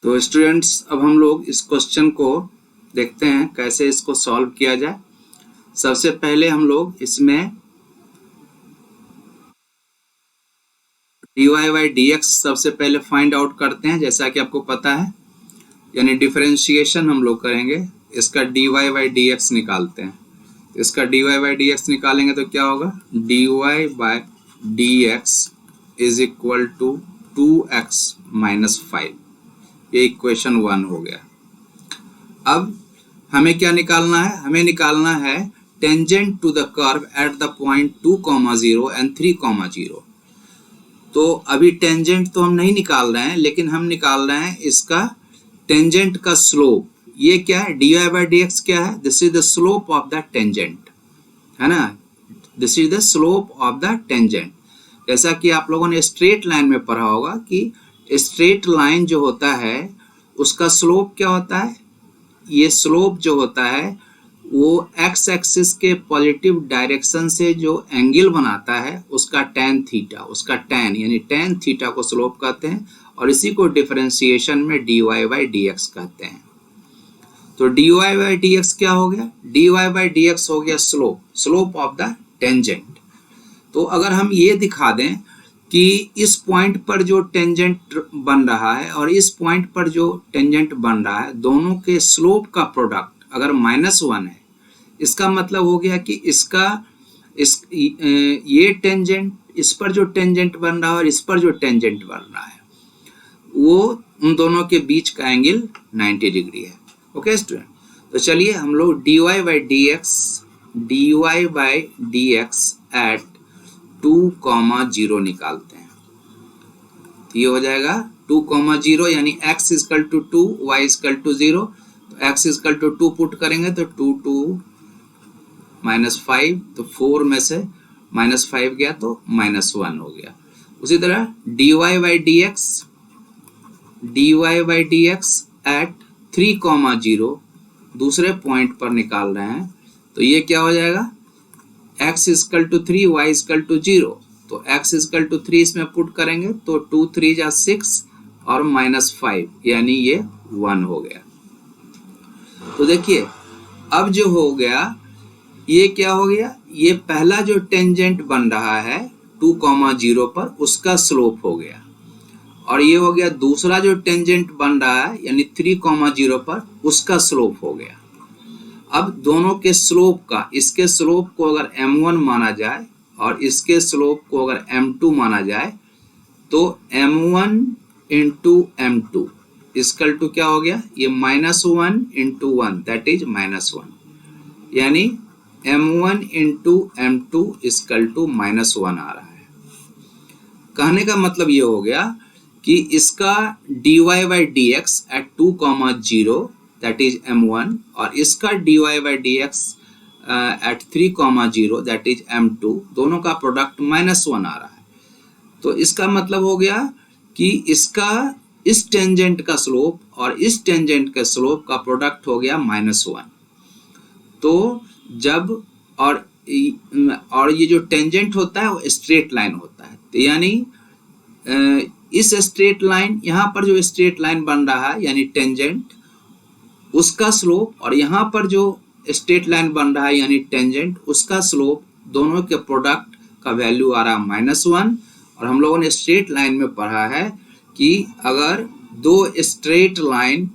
तो स्टूडेंट्स अब हम लोग इस क्वेश्चन को देखते हैं कैसे इसको सॉल्व किया जाए। सबसे पहले हम लोग इसमें dy बाई dx सबसे पहले फाइंड आउट करते हैं, जैसा कि आपको पता है, यानी डिफरेंशिएशन हम लोग करेंगे, इसका dy बाई dx निकालते हैं। इसका dy बाई dx निकालेंगे तो क्या होगा, dy by dx is equal to 2x minus 5। ये इक्वेशन 1 हो गया। अब हमें क्या निकालना है, हमें निकालना है tangent to the curve at the point 2,0 and 3,0। तो अभी टेंजेंट तो हम नहीं निकाल रहे हैं, लेकिन हम निकाल रहे हैं इसका टेंजेंट का स्लोप। ये क्या है, dy बाई dx क्या है, this is the slope of the tangent, है ना, this is the slope of the tangent. जैसा कि आप लोगों ने स्ट्रेट लाइन में पढ़ा होगा कि स्ट्रेट लाइन जो होता है उसका स्लोप क्या होता है, ये स्लोप जो होता है वो एक्स एक्सिस के पॉजिटिव डायरेक्शन से जो एंगल बनाता है उसका टैन थीटा, उसका टैन यानी टैन थीटा को स्लोप कहते हैं, और इसी को डिफरेंशिएशन में dy बाई dx कहते हैं। तो dy बाई dx क्या हो गया, dy बाई dx हो गया slope, slope of the tangent. तो अगर हम ये दिखा दें कि इस पॉइंट पर जो टेंजेंट बन रहा है और इस पॉइंट पर जो टेंजेंट बन रहा है, दोनों के स्लोप का प्रोडक्ट अगर -1 है, इसका मतलब हो गया कि ये टेंजेंट, इस पर जो टेंजेंट बन रहा है और इस पर जो टेंजेंट बन रहा है, वो उन दोनों के बीच का एंगल 90 डिग्री है। ओके स्टूडेंट, तो चलिए हम लोग dy बाई dx एट 2,0 निकालते हैं। तो ये हो जाएगा 2,0 यानी x equal to 2, y equal to 0। तो x इक्वल टू 2 पुट करेंगे तो 2 माइनस 5, तो 4 में से -5 गया तो -1 हो गया। उसी तरह dy बाई dx एट 3,0 दूसरे पॉइंट पर निकाल रहे हैं, तो ये क्या हो जाएगा, x equal to 3, y equal to 0। तो x इक्वल टू 3 इसमें पुट करेंगे तो 2 3 जा 6 और -5 यानी ये 1 हो गया। तो देखिए अब जो हो गया, ये क्या हो गया, ये पहला जो टेंजेंट बन रहा है 2,0 पर उसका स्लोप हो गया, और ये हो गया दूसरा जो टेंजेंट बन रहा है यानी 3,0 पर उसका स्लोप हो गया। अब दोनों के स्लोप का, इसके स्लोप को अगर m1 माना जाए और इसके स्लोप को अगर m2 माना जाए, तो m1 into m2 equal to क्या हो गया, ये -1 इंटू 1 दैट इज -1, यानी m1 into m2 equal to -1 आ रहा है। कहने का मतलब ये हो गया कि इसका dy by dx at 2,0 that is m1 और इसका dy by dx at 3,0 that is m2, दोनों का प्रोडक्ट -1 आ रहा है। तो इसका मतलब हो गया कि इसका इस टेंजेंट का स्लोप और इस टेंजेंट के स्लोप का प्रोडक्ट हो गया -1। तो जब और ये जो टेंजेंट होता है वो स्ट्रेट लाइन होता है, तो यानी इस स्ट्रेट लाइन, यहाँ पर जो स्ट्रेट लाइन बन रहा है यानी टेंजेंट, उसका स्लोप और यहाँ पर जो स्ट्रेट लाइन बन रहा है यानी टेंजेंट, उसका स्लोप, दोनों के प्रोडक्ट का वैल्यू आ रहा है -1। और हम लोगों ने स्ट्रेट लाइन में पढ़ा है कि अगर दो स्ट्रेट लाइन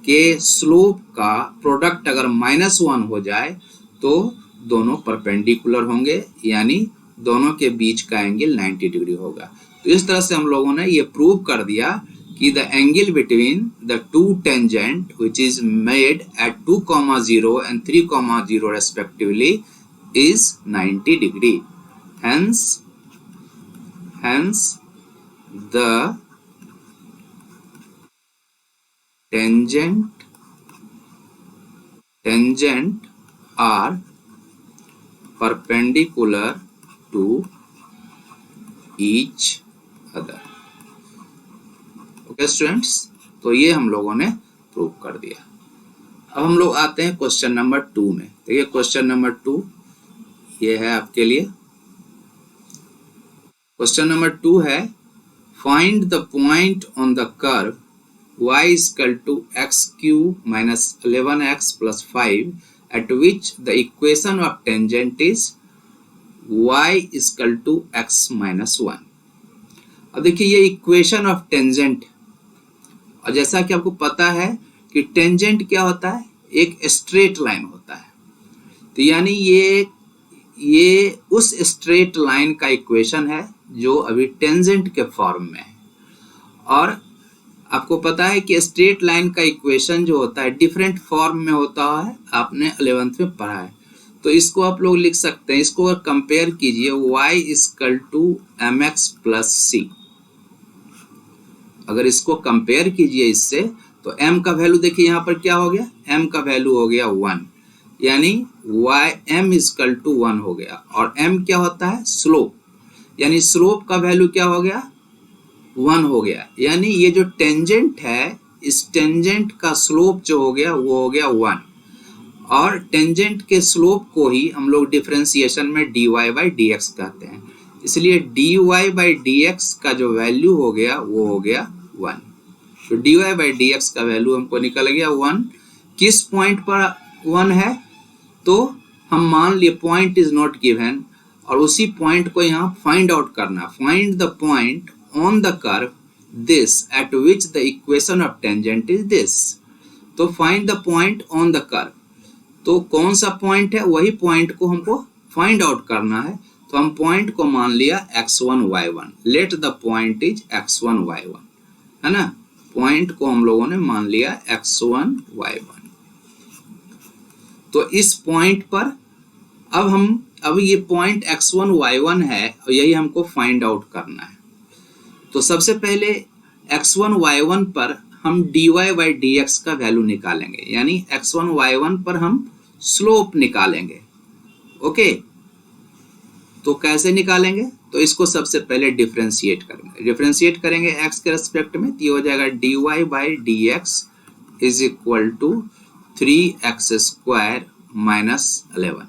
के स्लोप का प्रोडक्ट अगर -1 हो जाए तो दोनों परपेंडिकुलर होंगे, यानी दोनों के बीच का एंगल 90 डिग्री होगा। तो इस तरह से हम लोगों ने ये प्रूव कर दिया कि the angle between the two tangent which is made at 2,0 and 3,0 respectively is 90 degree. Hence the tangent are perpendicular to each other। Okay students, तो ये हम लोगों ने प्रूव कर दिया। अब हम लोग आते हैं क्वेश्चन नंबर 2 में। देखिए क्वेश्चन नंबर 2 ये है आपके लिए। क्वेश्चन नंबर 2 है, find the point on the curve y is equal to x cube minus 11x plus 5 at which the equation of tangent is y is equal to x minus 1। अब देखिए ये equation of tangent, और जैसा कि आपको पता है कि टेंजेंट क्या होता है, एक स्ट्रेट लाइन होता है। तो यानी ये उस स्ट्रेट लाइन का इक्वेशन है जो अभी टेंजेंट के फॉर्म में है। और आपको पता है कि स्ट्रेट लाइन का इक्वेशन जो होता है डिफरेंट फॉर्म में होता है, आपने 11th में पढ़ा है। तो इसको आप लोग लिख सकते हैं, इसको अगर कंपेयर कीजिए y is equal to mx plus C. अगर इसको कंपेयर कीजिए इससे, तो m का वैल्यू देखिए यहाँ पर क्या हो गया, m का वैल्यू हो गया 1, यानी m इज इक्वल टू 1 हो गया। और m क्या होता है, स्लोप, यानी स्लोप का वैल्यू क्या हो गया, 1 हो गया। यानी ये जो टेंजेंट है, इस टेंजेंट का स्लोप जो हो गया वो हो गया 1। और टेंजेंट के स्लोप को ही हम लोग डिफरेंशिएशन में dy बाई डी एक्स कहते हैं। इसलिए dy बाई डी एक्स का जो वैल्यू हो गया वो हो गया 1। तो dy बाई डी एक्स का वैल्यू हमको निकल गया 1। किस पॉइंट पर 1 है, तो हम मान लिए पॉइंट इज नॉट गिवन, और उसी पॉइंट को यहाँ फाइंड आउट करना। Find the point on the curve this at which the equation of tangent is this. तो find the point on the curve, तो कौन सा पॉइंट है, वही पॉइंट को हमको फाइंड आउट करना है। तो हम पॉइंट को मान लिया x1 y1, let the point is x1 y1, है ना। पॉइंट को हम लोगों ने मान लिया x1 y1। तो इस पॉइंट पर अब ये पॉइंट x1 y1 है और यही हमको फाइंड आउट करना है। तो सबसे पहले x1 y1 पर हम dy बाई डी एक्स का वैल्यू निकालेंगे, यानी x1 y1 पर हम स्लोप निकालेंगे। ओके, तो कैसे निकालेंगे, तो इसको सबसे पहले डिफरेंशिएट करेंगे x के रेस्पेक्ट में। तो ये हो जाएगा dy by D X is equal to 3x square minus 11।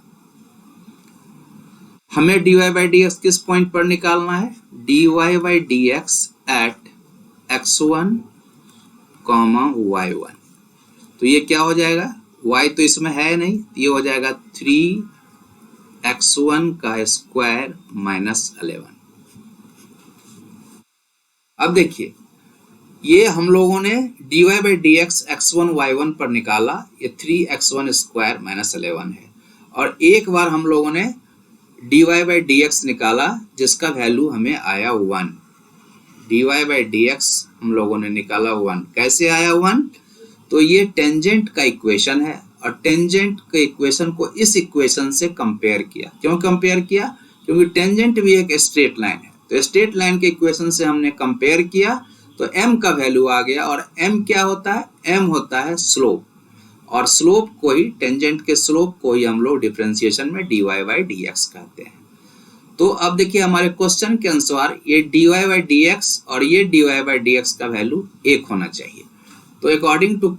हमें dy बाई डी एक्स किस पॉइंट पर निकालना है, dy by D X at x1 comma y1। तो ये क्या हो जाएगा, y तो इसमें है नहीं, तो ये हो जाएगा 3x1 का स्क्वायर माइनस 11। अब देखिए ये हम लोगों ने dy by D x x1 y1 पर निकाला, ये 3x1 स्क्वायर माइनस 11 है। और एक बार हम लोगों ने dy बाई डी एक्स निकाला जिसका वैल्यू हमें आया 1। dy बाई डी एक्स हम लोगों ने निकाला 1। कैसे आया 1, तो ये टेंजेंट का इक्वेशन है, और टेंजेंट के इक्वेशन को इस इक्वेशन से कंपेयर किया। क्यों कंपेयर किया, क्योंकि टेंजेंट भी एक स्ट्रेट लाइन है। तो स्ट्रेट लाइन के इक्वेशन से हमने कंपेयर किया, तो m का वैल्यू आ गया। और m क्या होता है, m होता है स्लोप, और स्लोप को ही, टेंजेंट के स्लोप को ही हम लोग डिफरेंशिएशन में dy बाई डी एक्स कहते हैं। तो अब देखिए हमारे क्वेश्चन के अनुसार ये dy बाई डी एक्स और ये dy बाई डी एक्स का वैल्यू 1 होना चाहिए। तो according to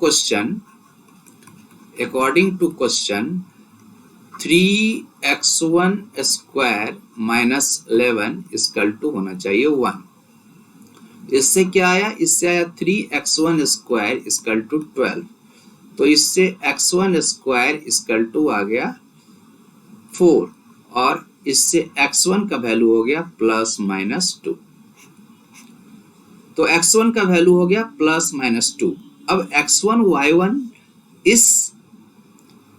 question 3x1 square minus 11 equal to होना चाहिए 1। इससे क्या आया, इससे आया 3x1 स्क्वायर इक्वल टू 12। तो इससे x1 स्क्वायर इक्वल टू आ गया 4, और इससे x1 का वैल्यू हो गया प्लस माइनस 2। तो x1 का वैल्यू हो गया प्लस माइनस 2। अब x1 y1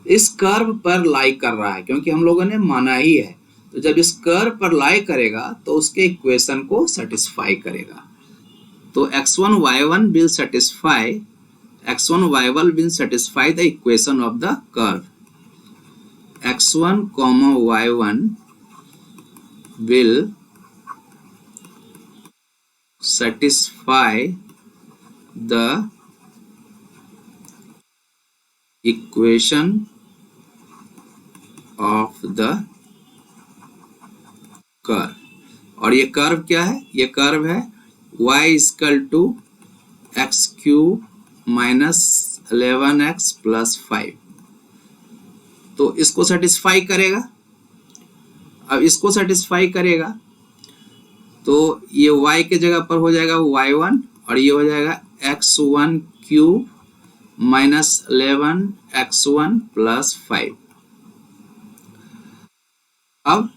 इस कर्व पर लाई कर रहा है, क्योंकि हम लोगों ने माना ही है। तो जब इस कर्व पर लाई करेगा तो उसके इक्वेशन को सेटिस्फाई करेगा। तो x1 y1 will satisfy the equation of the curve। x1 y1 will satisfy the equation of the curve। और ये कर्व क्या है, ये कर्व है y equal to X cube minus 11x plus 5। तो इसको सेटिस्फाई करेगा। अब इसको सेटिस्फाई करेगा तो ये y के जगह पर हो जाएगा y1, और ये हो जाएगा x1 cube minus 11 x1 plus 5। अब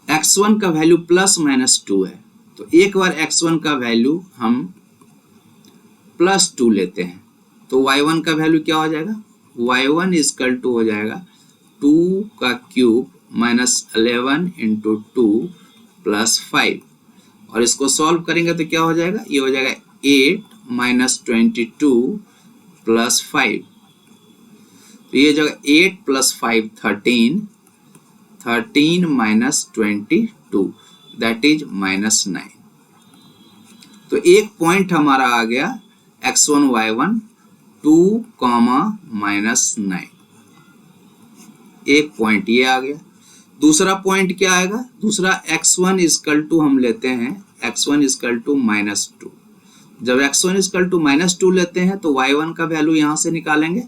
x1 का वैल्यू प्लस माइनस 2 है, तो एक बार x1 का वैल्यू हम प्लस 2 लेते हैं तो y1 का वैल्यू क्या हो जाएगा, y1 इक्वल टू हो जाएगा 2 का क्यूब माइनस 11 इंटू 2 प्लस 5। और इसको सॉल्व करेंगे तो क्या हो जाएगा, ये हो जाएगा 8 माइनस 22 प्लस 5। तो ये जगह 8 plus 5 13, 13 minus 22 that is minus 9। तो एक पॉइंट हमारा आ गया x1 y1 2 माइनस 9, एक पॉइंट ये आ गया। दूसरा पॉइंट क्या आएगा, दूसरा x1 इक्वल टू हम लेते हैं x1 इक्वल टू माइनस 2। जब x1 इक्वल टू माइनस 2 लेते हैं तो y1 का वैल्यू यहाँ से निकालेंगे,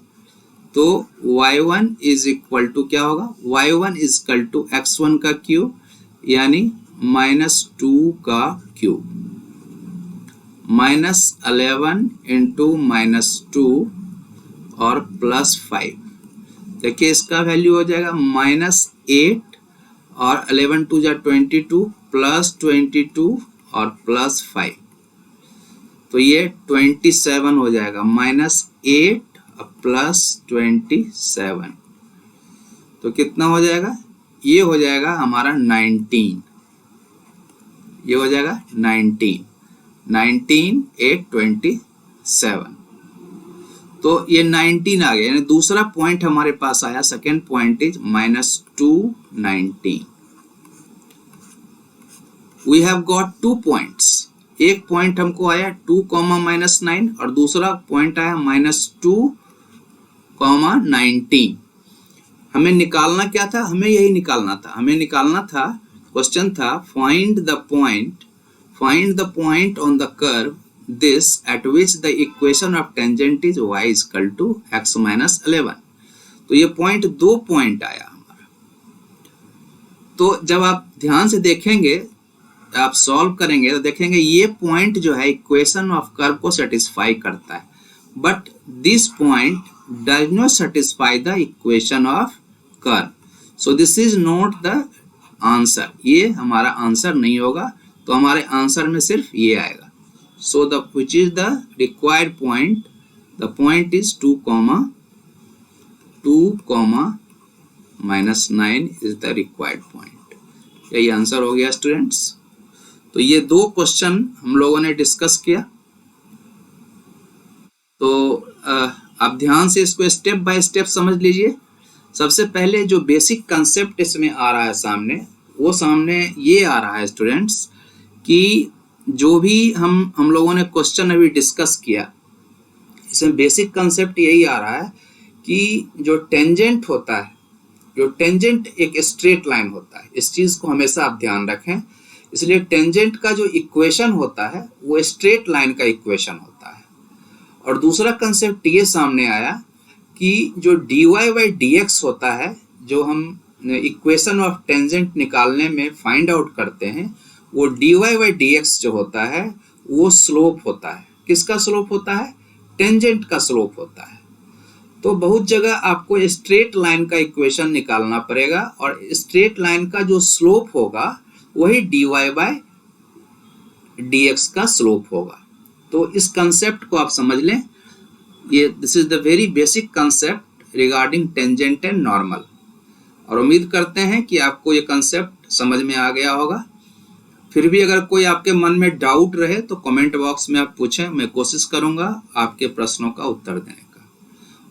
तो y1 इज इक्वल टू क्या होगा, y1 इक्वल टू x1 का क्यूब यानी माइनस 2 का क्यूब माइनस 11 इंटू माइनस 2 और प्लस 5। देखिए इसका वैल्यू हो जाएगा माइनस 8 और 11 टू जा 22 प्लस 22 और प्लस 5, तो ये 27 हो जाएगा, माइनस 8 प्लस 27। तो कितना हो जाएगा, ये हो जाएगा हमारा 19, ये हो जाएगा 19 8 27। तो ये 19 आ गया, यानी दूसरा पॉइंट हमारे पास आया, second point is minus 2 19। We have got 2 points, एक पॉइंट हमको आया 2 माइनस 9 और दूसरा पॉइंट आया माइनस 2 19। हमें निकालना क्या था, हमें यही निकालना था, हमें निकालना था, क्वेश्चन था find the point on the curve this at which the equation of tangent is y is equal to x minus 11। तो ये पॉइंट, दो पॉइंट आया हमारा। तो जब आप ध्यान से देखेंगे, आप सॉल्व करेंगे तो देखेंगे ये पॉइंट जो है इक्वेशन ऑफ कर्व को सेटिस्फाई करता है, but this point does not satisfy the equation of curve, so this is not the answer. ये हमारा आंसर नहीं होगा, तो हमारे आंसर में सिर्फ ये आएगा। So which is the required point? The point is 2 minus 9 is the required point। यही आंसर हो गया स्टूडेंट्स। तो ये दो क्वेश्चन हम लोगों ने डिस्कस किया। तो आप ध्यान से इसको स्टेप बाय स्टेप समझ लीजिए। सबसे पहले जो बेसिक कंसेप्ट इसमें आ रहा है सामने, वो सामने ये आ रहा है स्टूडेंट्स कि जो भी हम लोगों ने क्वेश्चन अभी डिस्कस किया, इसमें बेसिक कंसेप्ट यही आ रहा है कि जो टेंजेंट होता है, जो टेंजेंट एक स्ट्रेट लाइन होता है, इस चीज़ को हमेशा आप ध्यान रखें। इसलिए टेंजेंट का जो इक्वेशन होता है वो स्ट्रेट लाइन का इक्वेशन होता है। और दूसरा कंसेप्ट ये सामने आया कि जो dy बाई dx होता है, जो हम इक्वेशन ऑफ टेंजेंट निकालने में फाइंड आउट करते हैं, वो dy बाई dx जो होता है वो स्लोप होता है। किसका स्लोप होता है, टेंजेंट का स्लोप होता है। तो बहुत जगह आपको स्ट्रेट लाइन का इक्वेशन निकालना पड़ेगा और स्ट्रेट लाइन का जो स्लोप होगा वही dy बाई dx का स्लोप होगा। तो इस कंसेप्ट को आप समझ लें, ये this is the very basic concept regarding tangent and normal. और उम्मीद करते हैं कि आपको ये कंसेप्ट समझ में आ गया होगा। फिर भी अगर कोई आपके मन में डाउट रहे तो कमेंट बॉक्स में आप पूछें, मैं कोशिश करूंगा आपके प्रश्नों का उत्तर देने का।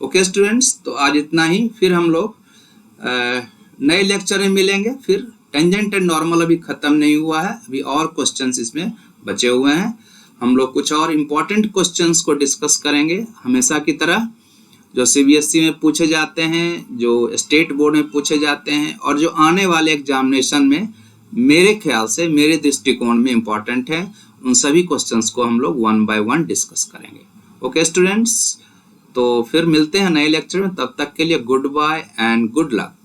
ओके स्टूडेंट्स, तो आज इतना ही। फिर हम लोग नए लेक्चर में मिलेंगे। फिर टेंजेंट एंड नॉर्मल अभी खत्म नहीं हुआ है, अभी और क्वेश्चंस इसमें बचे हुए हैं। हम लोग कुछ और इम्पोर्टेंट क्वेश्चंस को डिस्कस करेंगे, हमेशा की तरह, जो CBSE में पूछे जाते हैं, जो स्टेट बोर्ड में पूछे जाते हैं और जो आने वाले एग्जामिनेशन में मेरे ख्याल से, मेरे दृष्टिकोण में इम्पॉर्टेंट है। उन सभी क्वेश्चंस को हम लोग 1 बाय 1 डिस्कस करेंगे। ओके स्टूडेंट्स, तो फिर मिलते हैं नए लेक्चर में। तब तक के लिए goodbye and good luck.